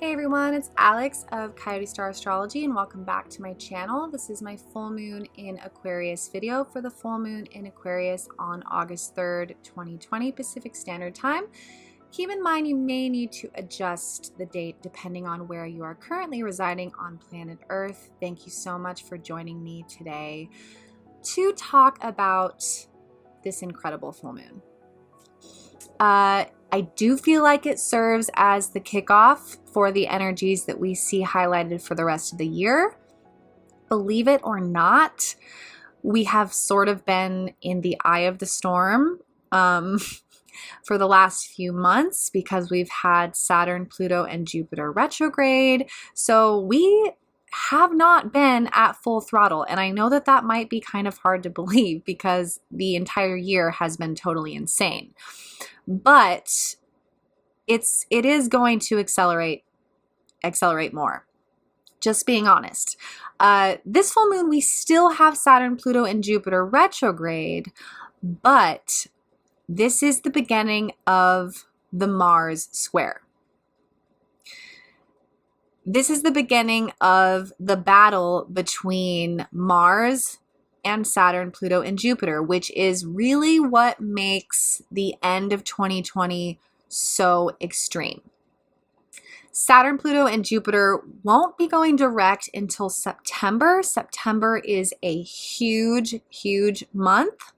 Hey everyone, it's Alex of Coyote Star Astrology and welcome back to my channel. This is my full moon in Aquarius video for the full moon in Aquarius on August 3rd, 2020 Pacific Standard Time. Keep in mind you may need to adjust the date depending on where you are currently residing on planet Earth. Thank you so much for joining me today to talk about this incredible full moon. I do feel like it serves as the kickoff for the energies that we see highlighted for the rest of the year. Believe it or not, we have sort of been in the eye of the storm for the last few months because we've had Saturn, Pluto, and Jupiter retrograde. So we have not been at full throttle. And I know that that might be kind of hard to believe because the entire year has been totally insane. But it is going to accelerate more. Just being honest. This full moon, we still have Saturn, Pluto, and Jupiter retrograde, but this is the beginning of the Mars square. This is the beginning of the battle between Mars and Saturn, Pluto, and Jupiter, which is really what makes the end of 2020 so extreme. Saturn, Pluto, and Jupiter won't be going direct until September. September is a huge, huge month.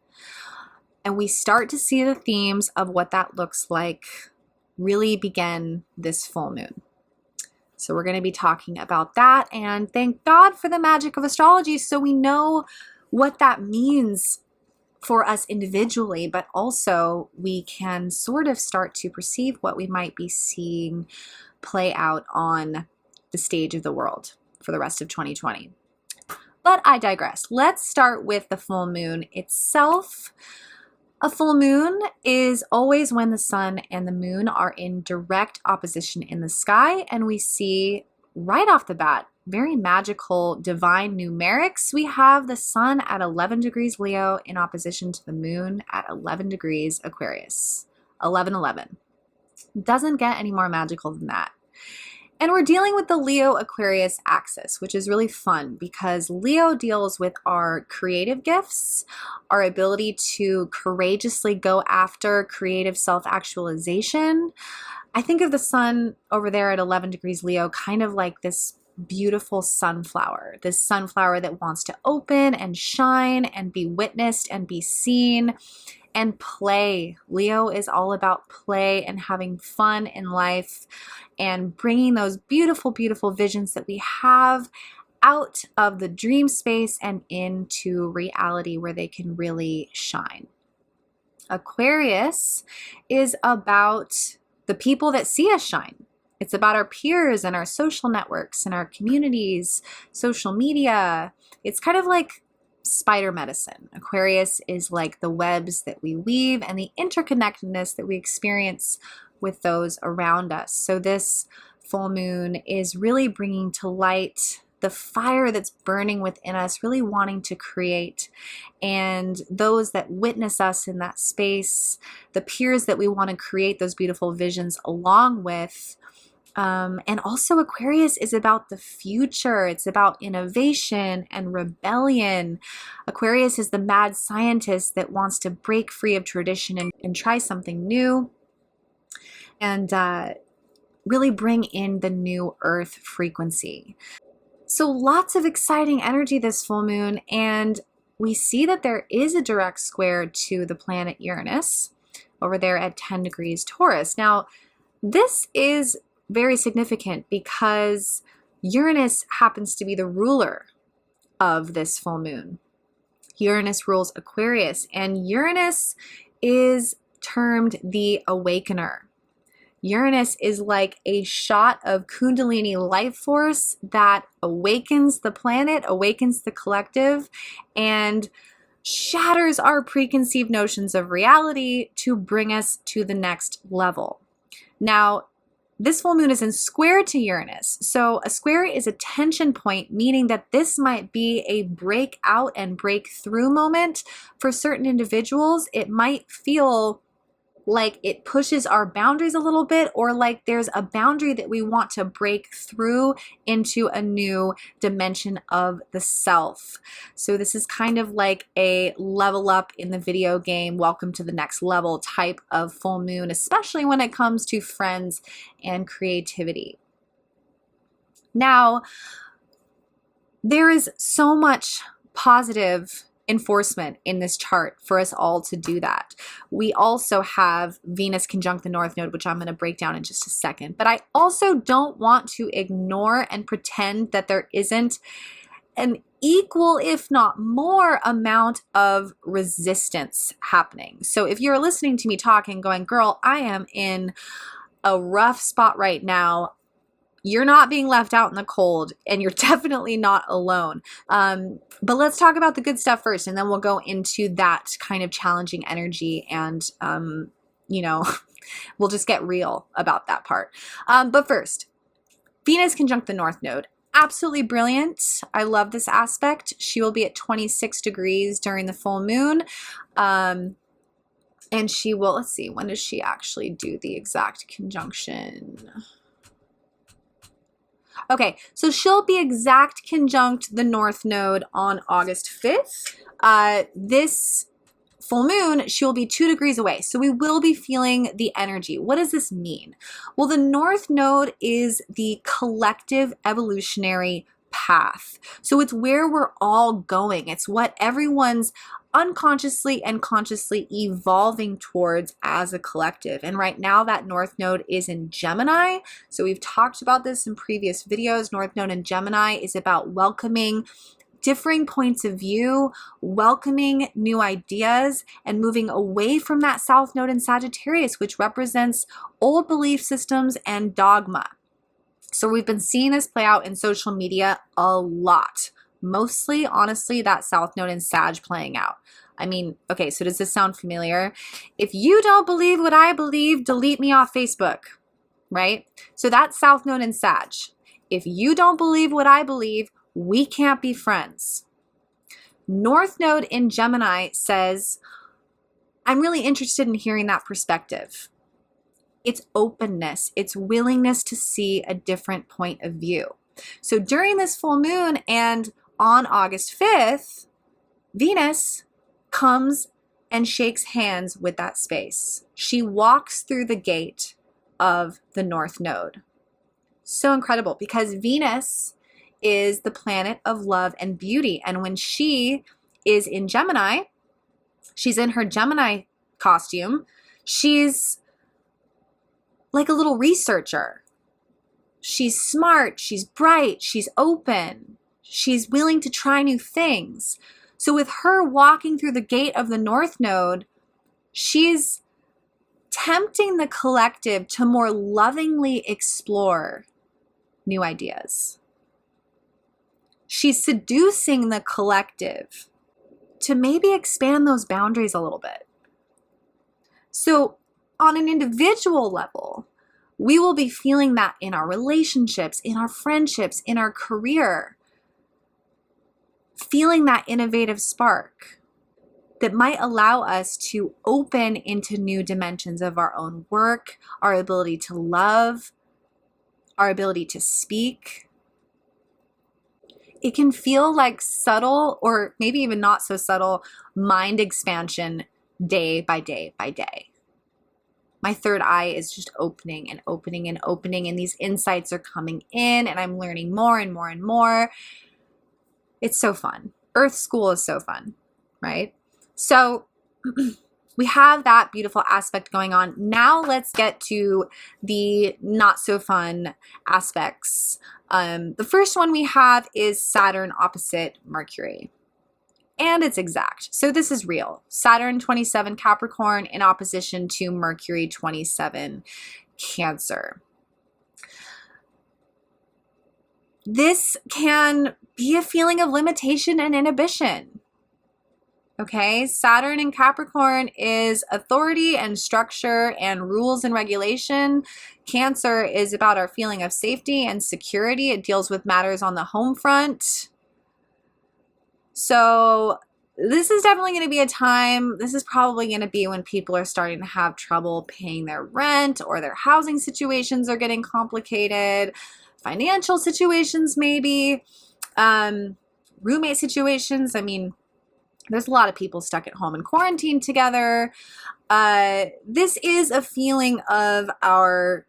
And we start to see the themes of what that looks like really begin this full moon. So we're going to be talking about that. And thank God for the magic of astrology so we know what that means for us individually, but also we can sort of start to perceive what we might be seeing play out on the stage of the world for the rest of 2020. But I digress. Let's start with the full moon itself. A full moon is always when the sun and the moon are in direct opposition in the sky, and we see right off the bat very magical divine numerics. We have the sun at 11 degrees Leo in opposition to the moon at 11 degrees Aquarius. 11-11. Doesn't get any more magical than that. And we're dealing with the Leo-Aquarius axis, which is really fun because Leo deals with our creative gifts, our ability to courageously go after creative self-actualization. I think of the sun over there at 11 degrees Leo kind of like this beautiful sunflower, this sunflower that wants to open and shine and be witnessed and be seen and play. Leo is all about play and having fun in life and bringing those beautiful, beautiful visions that we have out of the dream space and into reality where they can really shine. Aquarius is about the people that see us shine. It's about our peers and our social networks and our communities, social media. It's kind of like spider medicine. Aquarius is like the webs that we weave and the interconnectedness that we experience with those around us. So this full moon is really bringing to light the fire that's burning within us, really wanting to create, and those that witness us in that space, the peers that we want to create those beautiful visions along with. And also Aquarius is about the future. It's about innovation and rebellion. Aquarius is the mad scientist that wants to break free of tradition and try something new and really bring in the new earth frequency. So lots of exciting energy this full moon, and we see that there is a direct square to the planet Uranus over there at 10 degrees Taurus. Now, this is very significant because Uranus happens to be the ruler of this full moon. Uranus rules Aquarius, and Uranus is termed the awakener. Uranus is like a shot of Kundalini life force that awakens the planet, awakens the collective, and shatters our preconceived notions of reality to bring us to the next level. Now, this full moon is in square to Uranus. So a square is a tension point, meaning that this might be a breakout and breakthrough moment for certain individuals. It might feel like it pushes our boundaries a little bit, or like there's a boundary that we want to break through into a new dimension of the self. So this is kind of like a level up in the video game, welcome to the next level type of full moon, especially when it comes to friends and creativity. Now, there is so much positive enforcement in this chart for us all to do that. We also have Venus conjunct the North Node, which I'm going to break down in just a second. But I also don't want to ignore and pretend that there isn't an equal, if not more, amount of resistance happening. So if you're listening to me talking, going, girl, I am in a rough spot right now, you're not being left out in the cold, and you're definitely not alone. But let's talk about the good stuff first, and then we'll go into that kind of challenging energy, and, you know, we'll just get real about that part. But first, Venus conjunct the North Node. Absolutely brilliant. I love this aspect. She will be at 26 degrees during the full moon. And she will, let's see, when does she actually do the exact conjunction? Okay, so she'll be exact conjunct the North Node on August 5th. This full moon, she'll be 2 degrees away. So we will be feeling the energy. What does this mean? Well, the North Node is the collective evolutionary path. So it's where we're all going. It's what everyone's unconsciously and consciously evolving towards as a collective. And right now that North Node is in Gemini. So we've talked about this in previous videos. North Node in Gemini is about welcoming differing points of view, welcoming new ideas, and moving away from that South Node in Sagittarius, which represents old belief systems and dogma. So we've been seeing this play out in social media a lot. Mostly, honestly, that South Node in Sag playing out. I mean, okay, so does this sound familiar? If you don't believe what I believe, delete me off Facebook, right? So that's South Node in Sag. If you don't believe what I believe, we can't be friends. North Node in Gemini says, I'm really interested in hearing that perspective. It's openness. It's willingness to see a different point of view. So during this full moon and on August 5th, Venus comes and shakes hands with that space. She walks through the gate of the North Node. So incredible, because Venus is the planet of love and beauty. And when she is in Gemini, she's in her Gemini costume. She's like a little researcher. She's smart, she's bright, she's open, she's willing to try new things. So with her walking through the gate of the North Node, she's tempting the collective to more lovingly explore new ideas. She's seducing the collective to maybe expand those boundaries a little bit. So on an individual level, we will be feeling that in our relationships, in our friendships, in our career, feeling that innovative spark that might allow us to open into new dimensions of our own work, our ability to love, our ability to speak. It can feel like subtle, or maybe even not so subtle, mind expansion day by day by day. My third eye is just opening and opening and opening, and these insights are coming in, and I'm learning more and more and more. It's so fun. Earth School is so fun, right? So we have that beautiful aspect going on. Now let's get to the not so fun aspects. The first one we have is Saturn opposite Mercury. And it's exact. So this is real. Saturn 27 Capricorn in opposition to Mercury 27 Cancer. This can be a feeling of limitation and inhibition. Okay, Saturn in Capricorn is authority and structure and rules and regulation. Cancer is about our feeling of safety and security. It deals with matters on the home front. So this is definitely going to be a time, this is probably going to be when people are starting to have trouble paying their rent, or their housing situations are getting complicated, financial situations maybe, roommate situations. I mean, there's a lot of people stuck at home in quarantine together. This is a feeling of our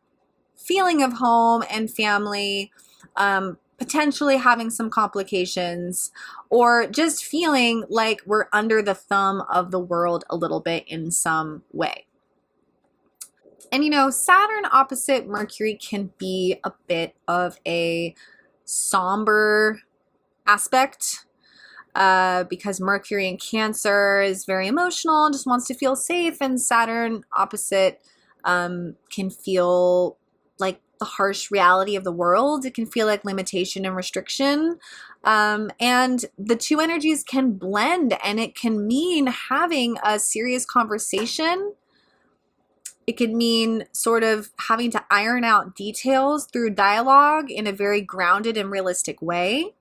feeling of home and family, potentially having some complications, or just feeling like we're under the thumb of the world a little bit in some way. And you know, Saturn opposite Mercury can be a bit of a somber aspect, because Mercury in Cancer is very emotional, just wants to feel safe, and Saturn opposite can feel like the harsh reality of the world. It can feel like limitation and restriction. And the two energies can blend, and it can mean having a serious conversation. It could mean sort of having to iron out details through dialogue in a very grounded and realistic way.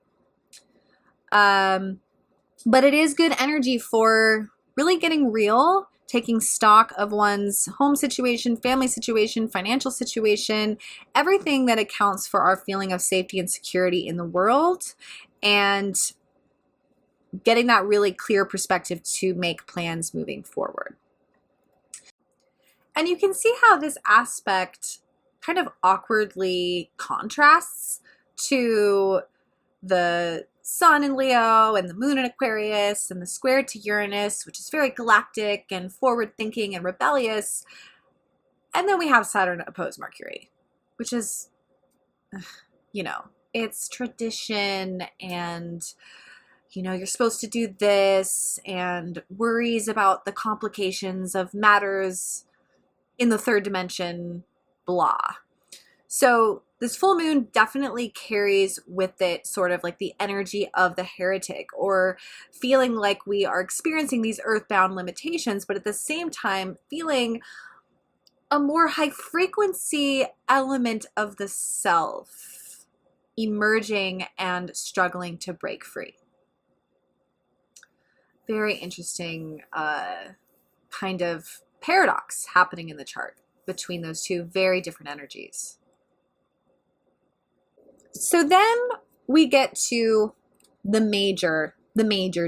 But it is good energy for really getting real, taking stock of one's home situation, family situation, financial situation, everything that accounts for our feeling of safety and security in the world, and getting that really clear perspective to make plans moving forward. And you can see how this aspect kind of awkwardly contrasts to the Sun in Leo and the Moon in Aquarius and the square to Uranus, which is very galactic and forward-thinking and rebellious. And then we have Saturn opposed Mercury, which is, you know, it's tradition, and, you know, you're supposed to do this, and worries about the complications of matters in the third dimension, blah. So this full moon definitely carries with it sort of like the energy of the heretic, or feeling like we are experiencing these earthbound limitations, but at the same time feeling a more high frequency element of the self emerging and struggling to break free. Very interesting kind of paradox happening in the chart between those two very different energies. So then we get to the major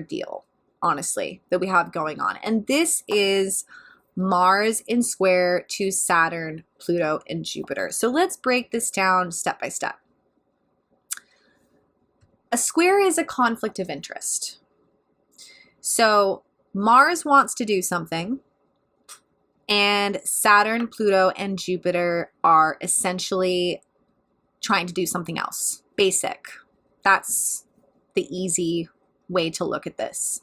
deal, honestly, that we have going on. And this is Mars in square to Saturn, Pluto, and Jupiter. So let's break this down step by step. A square is a conflict of interest. So Mars wants to do something, and Saturn, Pluto, and Jupiter are essentially trying to do something else. Basic. That's the easy way to look at this.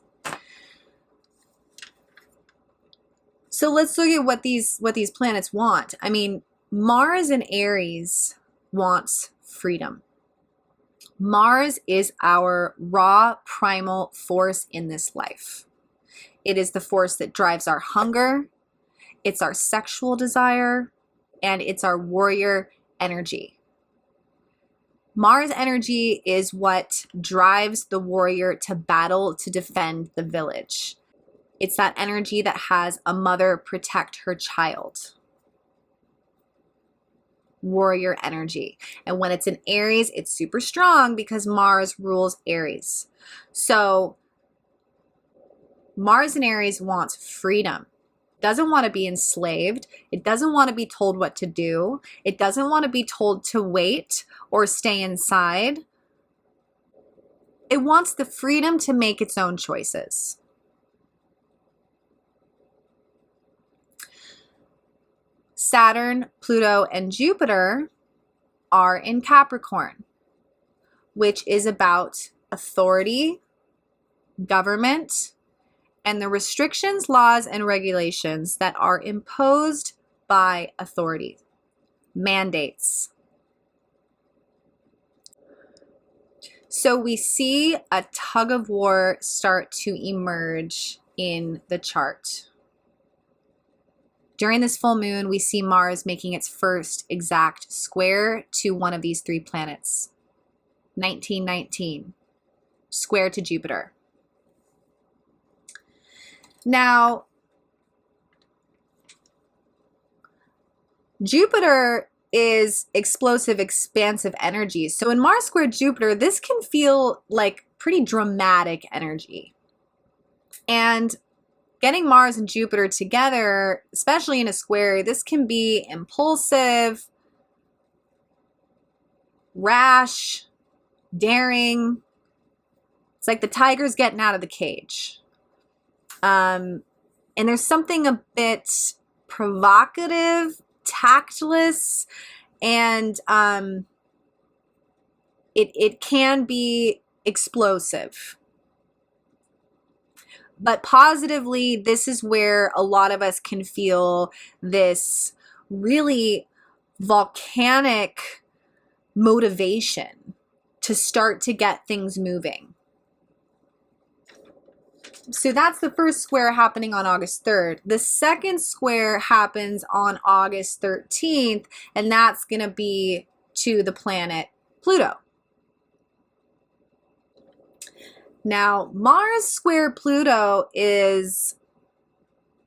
So let's look at what these planets want. I mean, Mars in Aries wants freedom. Mars is our raw primal force in this life. It is the force that drives our hunger, it's our sexual desire, and it's our warrior energy. Mars energy is what drives the warrior to battle to defend the village. It's that energy that has a mother protect her child. Warrior energy. And when it's in Aries, it's super strong because Mars rules Aries. So Mars in Aries wants freedom. Doesn't want to be enslaved. It doesn't want to be told what to do. It doesn't want to be told to wait or stay inside. It wants the freedom to make its own choices. Saturn, Pluto, and Jupiter are in Capricorn, which is about authority, government, and the restrictions, laws, and regulations that are imposed by authority, mandates. So we see a tug of war start to emerge in the chart. During this full moon, we see Mars making its first exact square to one of these three planets. 1919, square to Jupiter. Now, Jupiter is explosive, expansive energy. So in Mars squared Jupiter, this can feel like pretty dramatic energy. And getting Mars and Jupiter together, especially in a square, this can be impulsive, rash, daring. It's like the tiger's getting out of the cage. And there's something a bit provocative, tactless, and it can be explosive. But positively, this is where a lot of us can feel this really volcanic motivation to start to get things moving. So that's the first square happening on August 3rd. The second square happens on August 13th, and that's going to be to the planet Pluto. Now, Mars square Pluto is,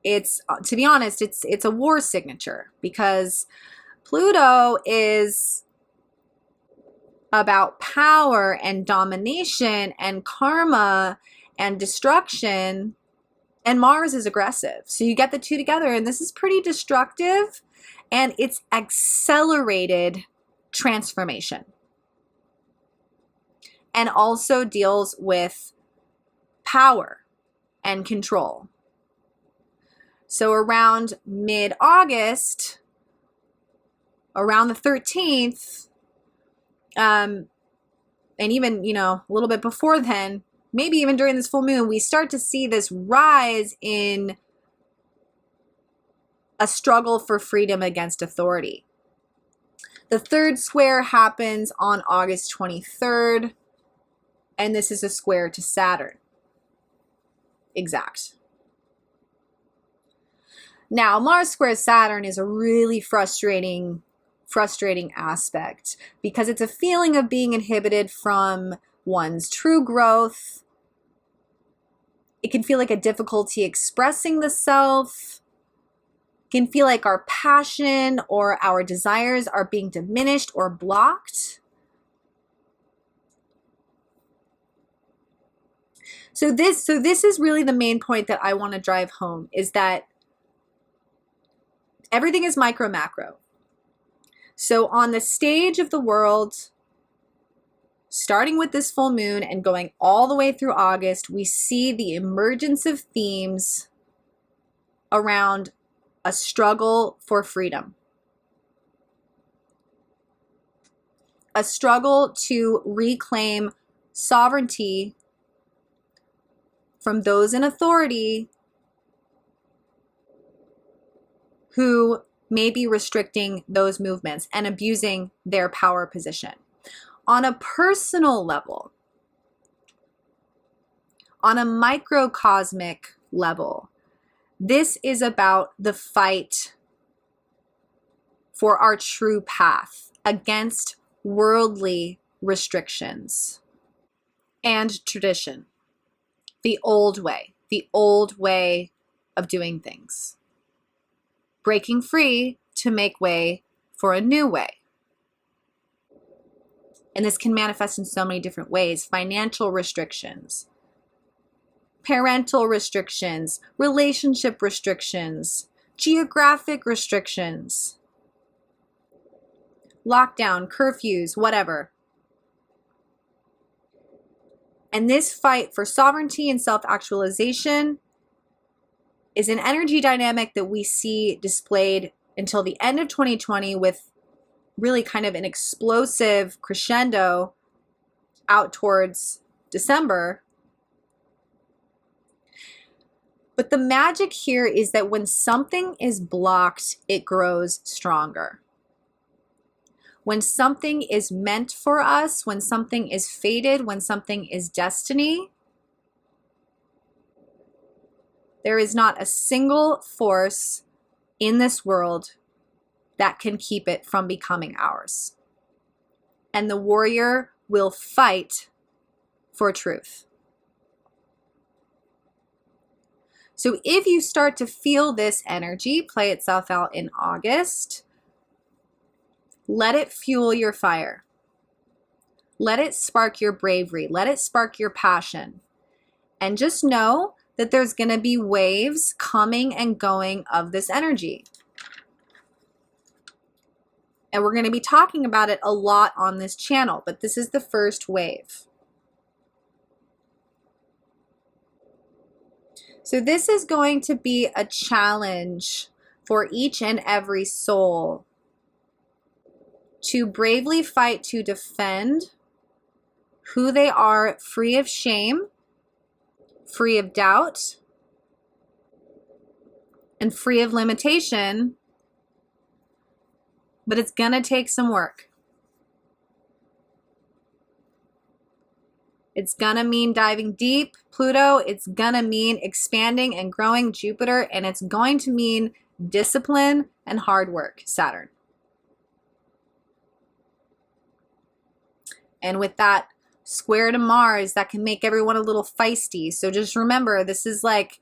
to be honest, it's a war signature, because Pluto is about power and domination and karma and destruction, and Mars is aggressive. So you get the two together, and this is pretty destructive, and it's accelerated transformation, and also deals with power and control. So around mid-August, around the 13th, and even, a little bit before then, maybe even during this full moon, we start to see this rise in a struggle for freedom against authority. The third square happens on August 23rd, and this is a square to Saturn. Exact. Now, Mars square Saturn is a really frustrating aspect, because it's a feeling of being inhibited from one's true growth. It can feel like a difficulty expressing the self. It can feel like our passion or our desires are being diminished or blocked. So this is really the main point that I want to drive home, is that everything is micro macro. So on the stage of the world, starting with this full moon and going all the way through August, we see the emergence of themes around a struggle for freedom, a struggle to reclaim sovereignty from those in authority who may be restricting those movements and abusing their power position. On a personal level, on a microcosmic level, this is about the fight for our true path against worldly restrictions and tradition. The old way of doing things. Breaking free to make way for a new way. And this can manifest in so many different ways. Financial restrictions, parental restrictions, relationship restrictions, geographic restrictions, lockdown, curfews, whatever. And this fight for sovereignty and self-actualization is an energy dynamic that we see displayed until the end of 2020, with really kind of an explosive crescendo out towards December. But the magic here is that when something is blocked, it grows stronger. When something is meant for us, when something is fated, when something is destiny, there is not a single force in this world that can keep it from becoming ours. And the warrior will fight for truth. So if you start to feel this energy play itself out in August, let it fuel your fire. Let it spark your bravery. Let it spark your passion. And just know that there's going to be waves coming and going of this energy. And we're going to be talking about it a lot on this channel, but this is the first wave. So this is going to be a challenge for each and every soul to bravely fight to defend who they are, free of shame, free of doubt, and free of limitation. But it's going to take some work. It's going to mean diving deep, Pluto. It's going to mean expanding and growing, Jupiter. And it's going to mean discipline and hard work, Saturn. And with that square to Mars, that can make everyone a little feisty. So just remember, this is like,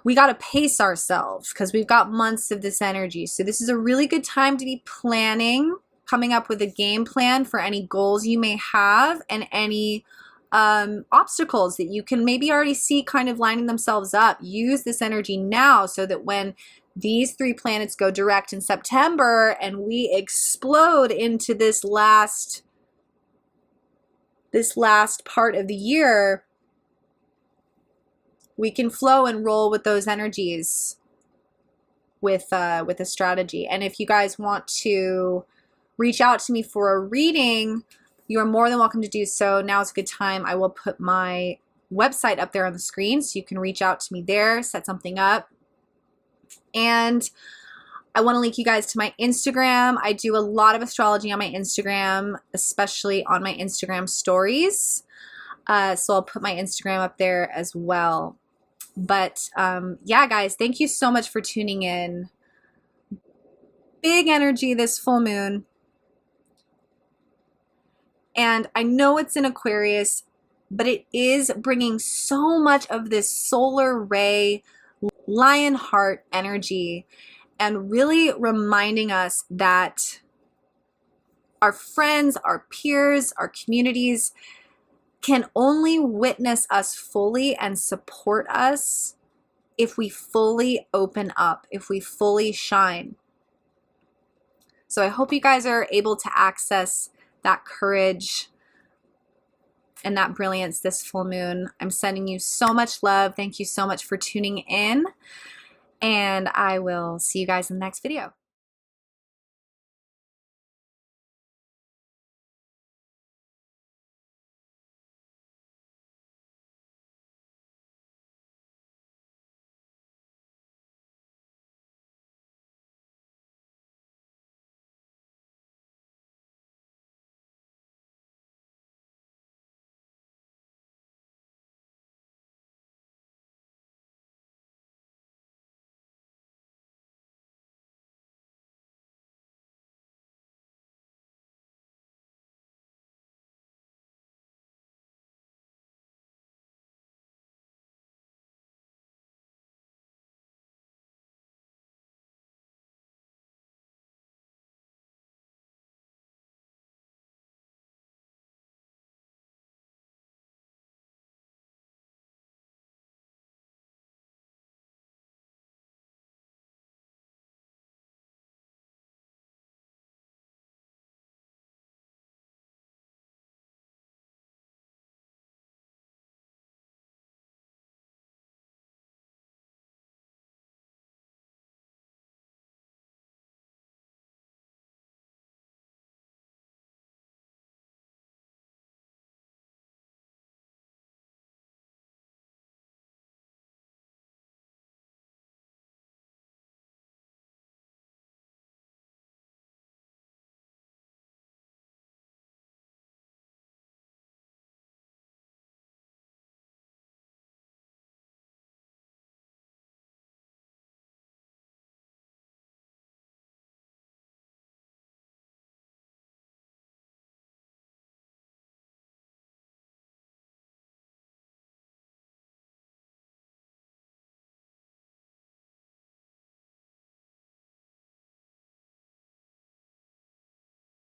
we got to pace ourselves because we've got months of this energy. So this is a really good time to be planning, coming up with a game plan for any goals you may have and any obstacles that you can maybe already see kind of lining themselves up. Use this energy now so that when these 3 planets go direct in September and we explode into this last part of the year, we can flow and roll with those energies with astrology. And if you guys want to reach out to me for a reading, you are more than welcome to do so. Now is a good time. I will put my website up there on the screen so you can reach out to me there, set something up. And I want to link you guys to my Instagram. I do a lot of astrology on my Instagram, especially on my Instagram stories. So I'll put my Instagram up there as well. But yeah, guys, thank you so much for tuning in. Big energy this full moon. And I know it's in Aquarius, but it is bringing so much of this solar ray, lion heart energy, and really reminding us that our friends, our peers, our communities can only witness us fully and support us if we fully open up, if we fully shine. So I hope you guys are able to access that courage and that brilliance this full moon. I'm sending you so much love. Thank you so much for tuning in. And I will see you guys in the next video.